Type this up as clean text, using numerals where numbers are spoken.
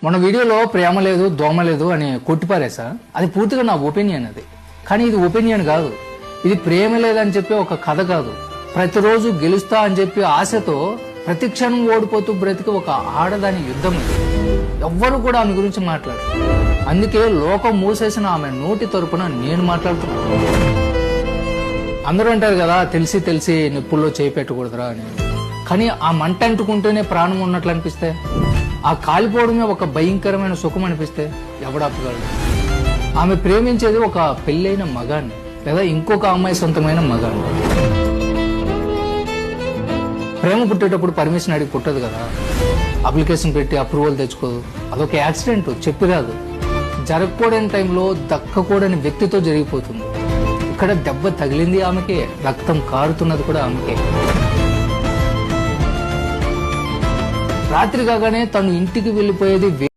మన వీడియోలో ప్రేమ లేదు దోమ లేదు అని కొట్టిపారేసా. అది పూర్తిగా నా ఒపీనియన్. అది కానీ ఇది ఒపీనియన్ కాదు. ఇది ప్రేమ లేదని చెప్పి ఒక కథ కాదు. ప్రతిరోజు గెలుస్తా అని చెప్పి ఆశతో ప్రతి క్షణం ఓడిపోతూ బ్రతికి ఒక ఆడదాని యుద్ధం. ఇది ఎవ్వరు కూడా ఆమె గురించి మాట్లాడు. అందుకే లోకం మూసేసిన ఆమె నోటి తరపున నేను మాట్లాడుతున్నాను. అందరూ అంటారు కదా, తెలిసి తెలిసి నిప్పుల్లో చేయి పెట్టకూడదురా అని. కానీ ఆ మంట అంటుకుంటూనే ప్రాణం ఉన్నట్లు అనిపిస్తే, ఆ కాలిపోవడమే ఒక భయంకరమైన సుఖం అనిపిస్తే ఎవడాపగలడు? ఆమె ప్రేమించేది ఒక పెళ్ళైన మగాన్ని లేదా ఇంకొక అమ్మాయి సొంతమైన మగాన్ని. ప్రేమ పుట్టేటప్పుడు పర్మిషన్ అడిగి పుట్టదు కదా. అప్లికేషన్ పెట్టి అప్రూవల్ తెచ్చుకోదు. అదొక యాక్సిడెంట్, చెప్పి రాదు. జరగకూడని టైంలో దక్కకూడని వ్యక్తితో జరిగిపోతుంది. ఇక్కడ దెబ్బ తగిలింది ఆమెకే, రక్తం కారుతున్నది కూడా ఆమెకే. రాత్రి కాగానే తను ఇంటికి వెళ్ళిపోయేది